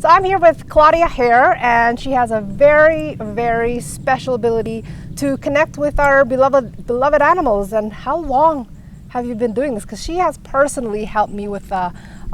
So I'm here with Claudia Hehr, and she has a very, very special ability to connect with our beloved animals. And how long have you been doing this? Because she has personally helped me with a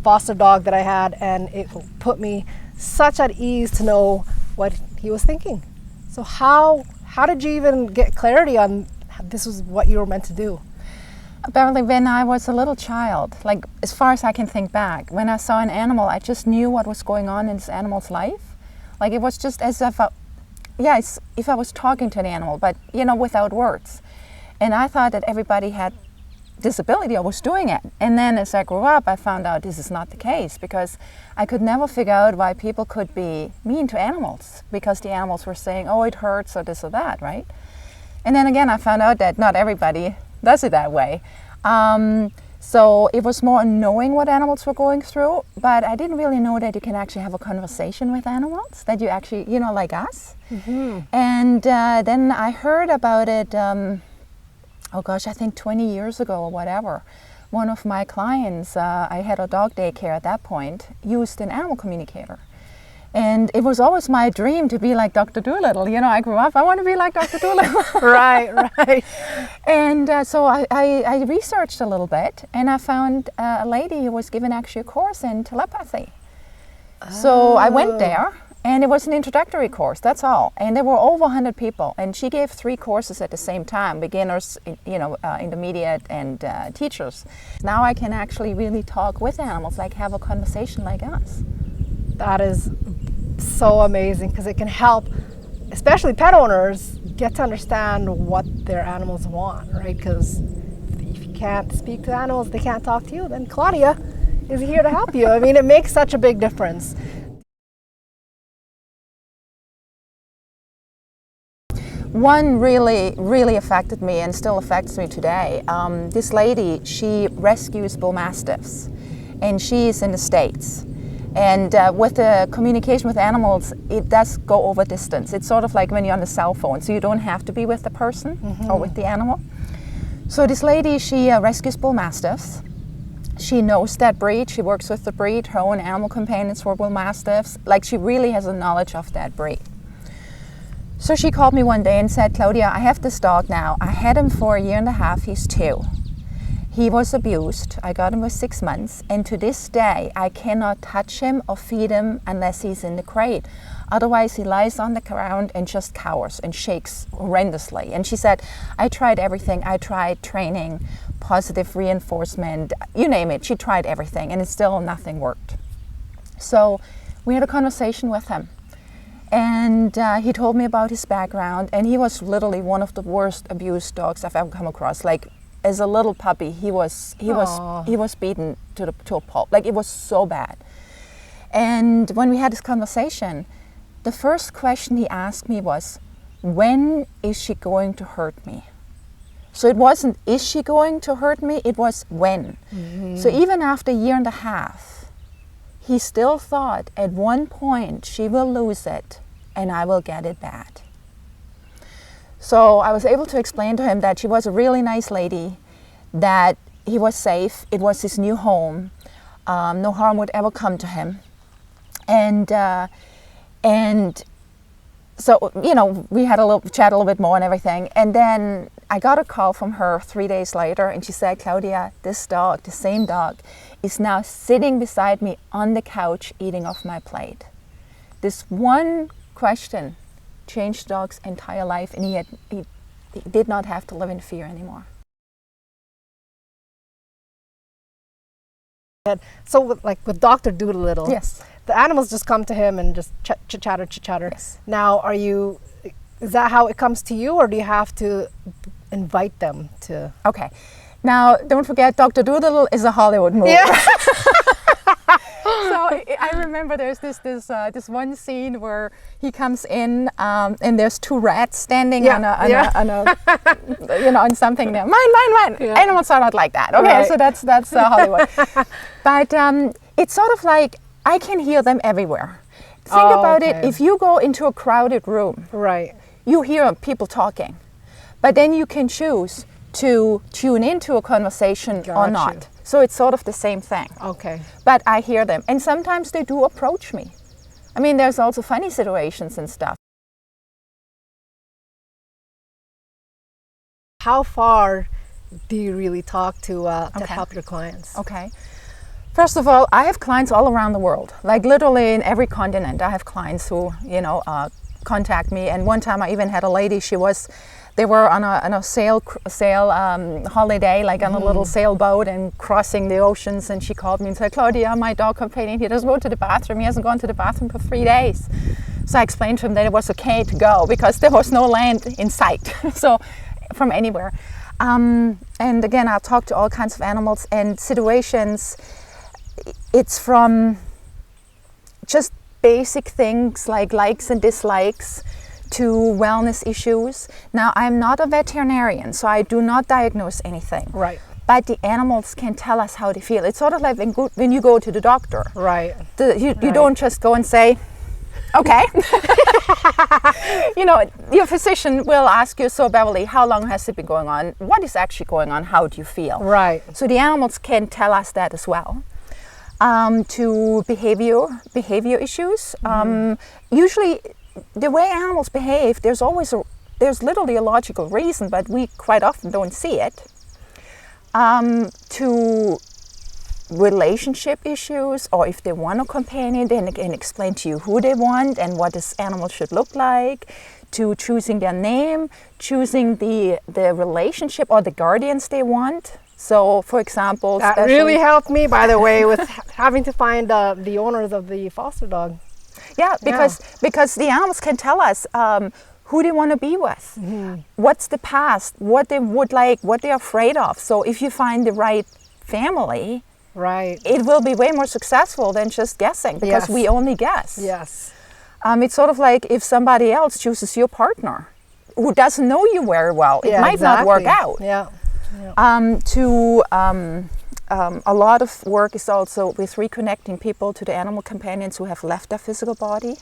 foster dog that I had, and it put me such at ease to know what he was thinking. So how did you even get clarity on this was what you were meant to do? Apparently when I was a little child, like as far as I can think back, when I saw an animal, I just knew what was going on in this animal's life. Like it was just as if if I was talking to an animal, but without words. And I thought that everybody had this ability or was doing it. And then as I grew up, I found out this is not the case, because I could never figure out why people could be mean to animals, because the animals were saying, oh, it hurts or this or that, right? And then again, I found out that not everybody does it that way. So it was more knowing what animals were going through, but I didn't really know that you can actually have a conversation with animals, that you actually, like us. Mm-hmm. And then I heard about it, I think 20 years ago or whatever. One of my clients, I had a dog daycare at that point, used an animal communicator. And it was always my dream to be like Dr. Dolittle. I grew up, I want to be like Dr. Dolittle. Right. And so I researched a little bit, and I found a lady who was given actually a course in telepathy. Oh. So I went there, and it was an introductory course, that's all. And there were over 100 people, and she gave 3 courses at the same time, beginners, intermediate, and teachers. Now I can actually really talk with animals, like have a conversation like us. That is so amazing, because it can help, especially pet owners, get to understand what their animals want, right? Because if you can't speak to animals, they can't talk to you, then Claudia is here to help you. I mean, it makes such a big difference. One really, really affected me and still affects me today. This lady, she rescues bull mastiffs, and she's in the States. And with the communication with animals, it does go over distance. It's sort of like when you're on the cell phone, so you don't have to be with the person or with the animal. So this lady, she rescues bull mastiffs. She knows that breed, she works with the breed, her own animal companions were bull mastiffs. Like, she really has a knowledge of that breed. So she called me one day and said, Claudia, I have this dog now. I had him for 1.5 years, he's 2. He was abused. I got him with 6 months, and to this day I cannot touch him or feed him unless he's in the crate. Otherwise he lies on the ground and just cowers and shakes horrendously. And she said, I tried everything. I tried training, positive reinforcement, you name it. She tried everything, and still nothing worked. So we had a conversation with him, and he told me about his background, and he was literally one of the worst abused dogs I've ever come across. Like, as a little puppy, he was beaten to a pulp. Like, it was so bad. And when we had this conversation, the first question he asked me was, when is she going to hurt me? So it wasn't, is she going to hurt me? It was when. Mm-hmm. So even after 1.5 years, he still thought at one point she will lose it and I will get it back. So I was able to explain to him that she was a really nice lady, that he was safe, it was his new home, no harm would ever come to him. And so, we had a little chat a little bit more and everything. And then I got a call from her 3 days later, and she said, Claudia, this dog, the same dog, is now sitting beside me on the couch eating off my plate. This one question changed the dog's entire life, and he did not have to live in fear anymore. So with Dr. Dolittle, yes, the animals just come to him and just chit-chatter. Yes. Now, is that how it comes to you, or do you have to invite them to? Okay. Now, don't forget, Dr. Dolittle is a Hollywood movie. Yeah. So I remember there's this one scene where he comes in and there's 2 rats standing on something there. Mine. Yeah. Animals are not like that. Okay, right. So that's Hollywood. But it's sort of like I can hear them everywhere. Think about it. If you go into a crowded room, right, you hear people talking, but then you can choose to tune into a conversation or not. So it's sort of the same thing. Okay. But I hear them, and sometimes they do approach me. I mean, there's also funny situations and stuff. How far do you really talk to Okay. help your clients? Okay. First of all, I have clients all around the world, like literally in every continent. I have clients who, contact me. And one time I even had a lady, they were on a sail holiday, like on a little sailboat and crossing the oceans. And she called me and said, Claudia, my dog companion, he doesn't go to the bathroom. He hasn't gone to the bathroom for 3 days. So I explained to him that it was okay to go because there was no land in sight. So from anywhere. And again, I'll talk to all kinds of animals and situations. It's from just basic things like likes and dislikes to wellness issues. Now, I'm not a veterinarian, so I do not diagnose anything. Right. But the animals can tell us how they feel. It's sort of like when you go to the doctor. Right. You don't just go and say, okay. Your physician will ask you, so Beverly, how long has it been going on? What is actually going on? How do you feel? Right. So the animals can tell us that as well. To behavior issues. Usually, the way animals behave, there's literally a logical reason, but we quite often don't see it. To relationship issues, or if they want a companion, then they can explain to you who they want and what this animal should look like. To choosing their name, choosing the relationship or the guardians they want. So, for example, that really helped me, by the way, with having to find the owners of the foster dog. Yeah, because the animals can tell us who they want to be with, what's the past, what they would like, what they're afraid of. So if you find the right family, right, it will be way more successful than just guessing, because we only guess. Yes. It's sort of like if somebody else chooses your partner who doesn't know you very well, it might not work out. Yeah. A lot of work is also with reconnecting people to the animal companions who have left their physical body,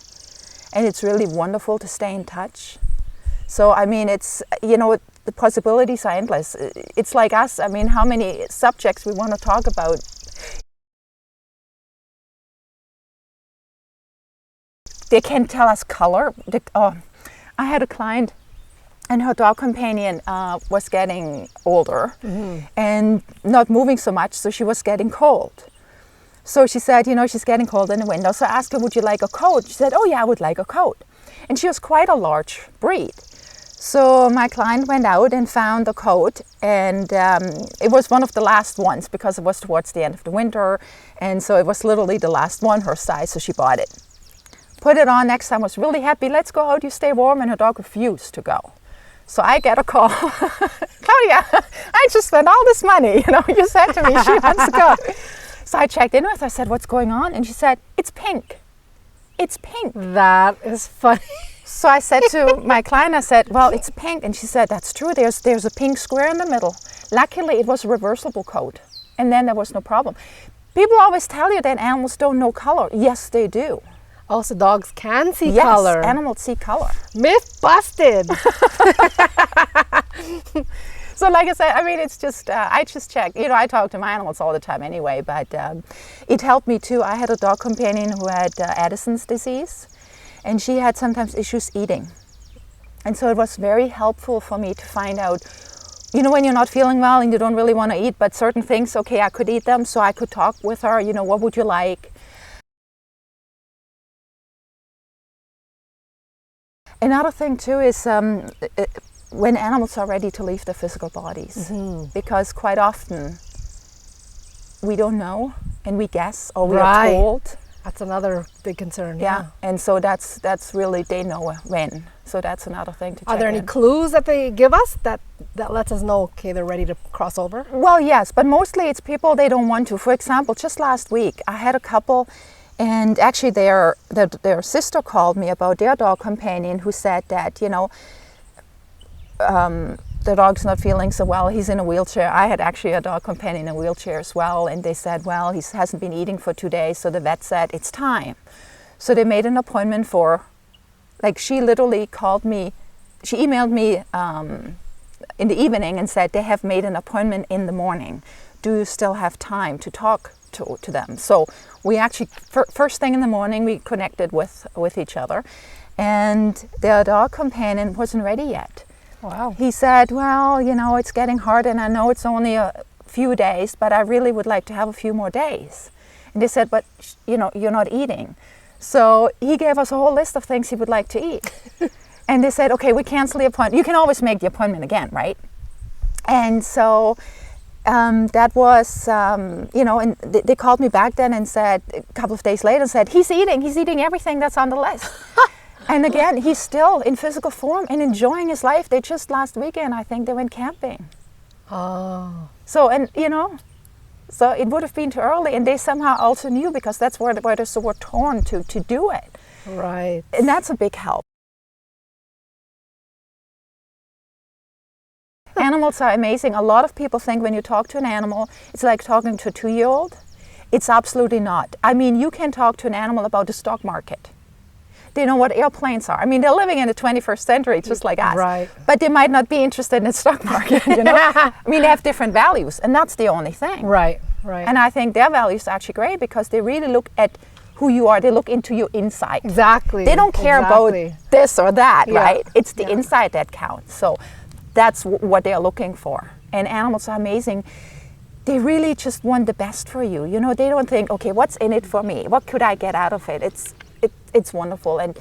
and it's really wonderful to stay in touch. So I mean, it's, the possibilities are endless. It's like us. I mean, how many subjects we want to talk about. They can tell us color. I had a client, and her dog companion was getting older and not moving so much, so she was getting cold. So she said, she's getting cold in the window. So I asked her, would you like a coat? She said, oh yeah, I would like a coat. And she was quite a large breed. So my client went out and found a coat, and it was one of the last ones because it was towards the end of the winter. And so it was literally the last one her size, so she bought it. Put it on next time, was really happy. Let's go out, you stay warm. And her dog refused to go. So I get a call. Claudia, I just spent all this money. You said to me she wants to go. So I checked in with her. I said, what's going on? And she said, it's pink. It's pink. That is funny. So I said to my client, I said, well, it's pink. And she said, that's true. There's a pink square in the middle. Luckily, it was a reversible coat. And then there was no problem. People always tell you that animals don't know color. Yes, they do. Also, dogs can see color. Yes, animals see color. Myth busted. So like I said, I mean, it's just, I just check. I talk to my animals all the time anyway, but it helped me too. I had a dog companion who had Addison's disease, and she had sometimes issues eating. And so it was very helpful for me to find out, when you're not feeling well and you don't really want to eat, but certain things, okay, I could eat them, so I could talk with her, what would you like? Another thing too is when animals are ready to leave their physical bodies, because quite often we don't know and we guess or we are told. That's another big concern. Yeah, and so that's really, they know when. So that's another thing to check. Are there any clues that they give us that lets us know, okay, they're ready to cross over? Well, yes, but mostly it's people they don't want to. For example, just last week I had a couple. And actually their sister called me about their dog companion who said that, the dog's not feeling so well. He's in a wheelchair. I had actually a dog companion in a wheelchair as well. And they said, well, he hasn't been eating for 2 days. So the vet said, it's time. So they made an appointment she literally called me. She emailed me in the evening and said they have made an appointment in the morning do you still have time to talk to them? So we actually, first thing in the morning, we connected with each other, and the dog companion wasn't ready yet. Wow. He said, well, you know, it's getting hard, and I know it's only a few days, but I really would like to have a few more days. And they said, but you know, you're not eating. So he gave us a whole list of things he would like to eat. And they said, okay, we cancel the appointment. You can always make the appointment again, right? And so that was, you know, and they called me back then and said, a couple of days later, said, he's eating everything that's on the list. And again, he's still in physical form and enjoying his life. They just last weekend, I think they went camping. Oh. So, and you know, so it would have been too early, and they somehow also knew, because that's where they're so torn to do it. Right. And that's a big help. Animals are amazing. A lot of people think when you talk to an animal, it's like talking to a 2-year-old. It's absolutely not. I mean, you can talk to an animal about the stock market. They know what airplanes are. I mean, they're living in the 21st century, just like us. Right. But they might not be interested in the stock market, you know? I mean, they have different values, and that's the only thing. Right, right. And I think their values are actually great, because they really look at who you are. They look into your inside. Exactly. They don't care about this or that, Yeah. right? It's the inside that counts. So that's what they're looking for. And animals are amazing. They really just want the best for you. You know, they don't think, okay, what's in it for me? What could I get out of it? It's wonderful. And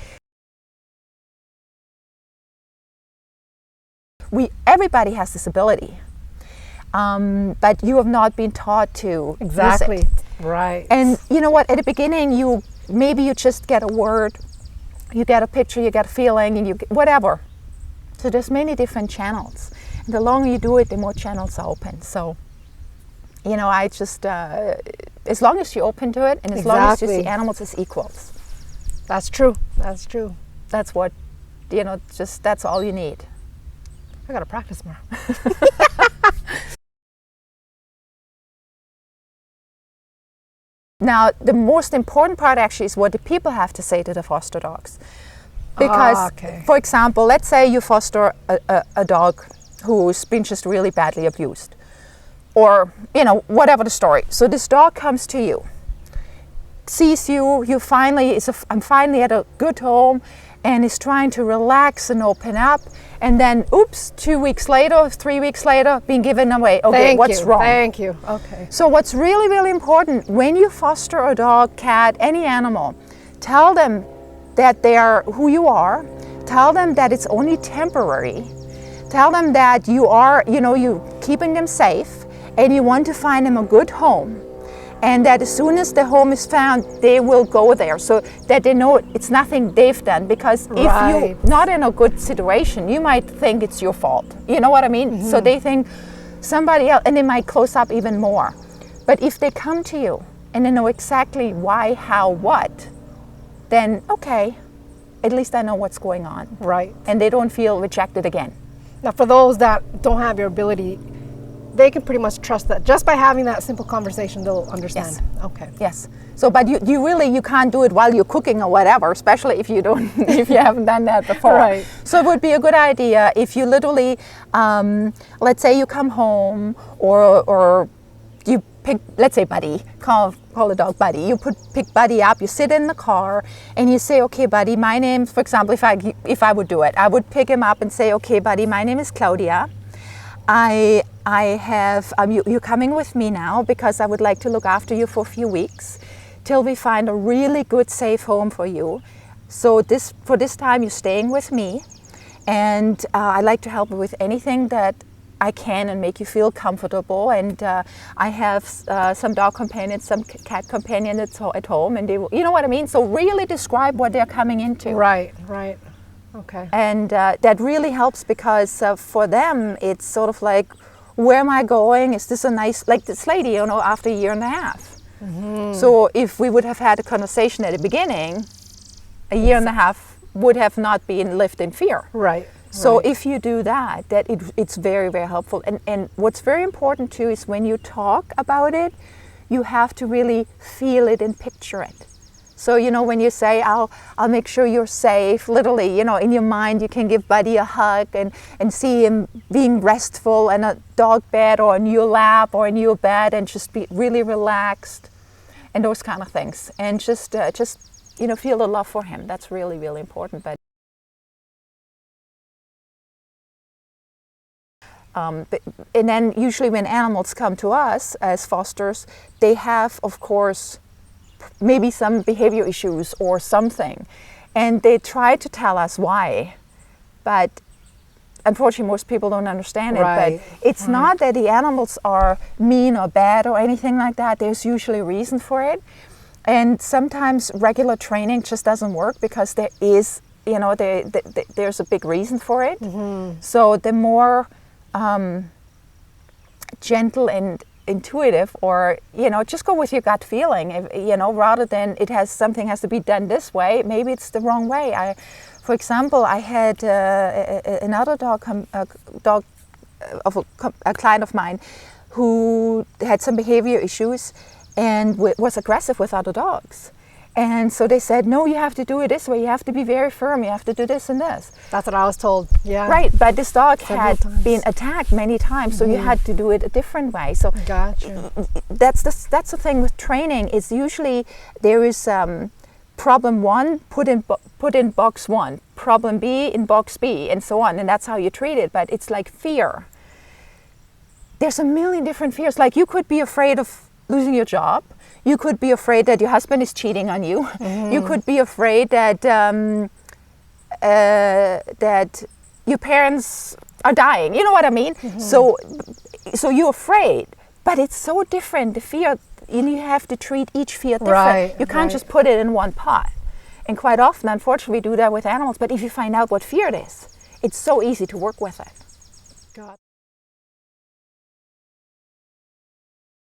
everybody has this ability, but you have not been taught to use it. Right. And you know what? At the beginning, maybe you just get a word, you get a picture, you get a feeling, and whatever. So there's many different channels. And the longer you do it, the more channels are open. So, you know, I just as long as you're open to it, and as long as you see animals as equals. That's true. That's true. That's what, you know, just that's all you need. I gotta practice more. Now, the most important part actually is what the people have to say to the foster dogs. Because, for example, let's say you foster a dog who's been just really badly abused, or, you know, whatever the story. So this dog comes to you, sees you, I'm finally at a good home, and is trying to relax and open up, and then, oops, 2 weeks later, 3 weeks later, being given away. Okay, what's wrong? Thank you. Okay. So what's really, really important, when you foster a dog, cat, any animal, tell them that they are who you are. Tell them that it's only temporary. Tell them that you are, you know, you keeping them safe, and you want to find them a good home. And that as soon as the home is found, they will go there, so that they know it's nothing they've done. Because if you're not in a good situation, you might think it's your fault. You know what I mean? Mm-hmm. So they think somebody else, and they might close up even more. But if they come to you and they know exactly why, how, what, then okay, at least I know what's going on. Right. And they don't feel rejected again. Now, for those that don't have your ability, they can pretty much trust that just by having that simple conversation, they'll understand. Yes. Okay. Yes. So, but you can't do it while you're cooking or whatever, especially if you don't, if you haven't done that before. Right. So it would be a good idea if you literally, let's say you come home, or you pick, let's say Buddy, call the dog Buddy. You pick Buddy up, you sit in the car, and you say, okay, Buddy, my name, for example, if I would do it, I would pick him up and say, okay, Buddy, my name is Claudia. I have, you're coming with me now because I would like to look after you for a few weeks till we find a really good, safe home for you. So for this time, you're staying with me, and I'd like to help you with anything that I can and make you feel comfortable. And I have some dog companions, some cat companions at home, and they will, you know what I mean? So really describe what they're coming into. Right, right. Okay. And that really helps, because for them, it's sort of like, where am I going? Is this a nice, like this lady, you know, after a year and a half. Mm-hmm. So if we would have had a conversation at the beginning, a year and a half would have not been lived in fear. Right. So if you do that, it's very, very helpful. And what's very important too is when you talk about it, you have to really feel it and picture it. So, you know, when you say, I'll make sure you're safe, literally, you know, in your mind, you can give Buddy a hug and see him being restful in a dog bed or in your lap or in your bed and just be really relaxed and those kind of things. And just you know, feel the love for him. That's really, really important. But and then usually when animals come to us as fosters, they have, of course, maybe some behavior issues or something, and they try to tell us why, but unfortunately most people don't understand it. Right. But it's not that the animals are mean or bad or anything like that. There's usually a reason for it, and sometimes regular training just doesn't work because there is, you know, there's a big reason for it. So the more gentle and intuitive, or, you know, just go with your gut feeling, you know, rather than something has to be done this way. Maybe it's the wrong way. For example, I had another dog of a client of mine who had some behavior issues and was aggressive with other dogs. And so they said, no, you have to do it this way. You have to be very firm. You have to do this and this. That's what I was told. Yeah. Right, but this dog had times. been attacked many times, so you had to do it a different way. So Gotcha. that's the thing with training. Is usually there is problem one put in box one, problem B in box B, and so on, and that's how you treat it. But it's like fear. There's a million different fears. Like you could be afraid of losing your job. You could be afraid that your husband is cheating on you. You could be afraid that that your parents are dying. You know what I mean? So you're afraid, but it's so different. The fear, you have to treat each fear different. Right, you can't just put it in one pot. And quite often, unfortunately, we do that with animals. But if you find out what fear it is, it's so easy to work with it. God.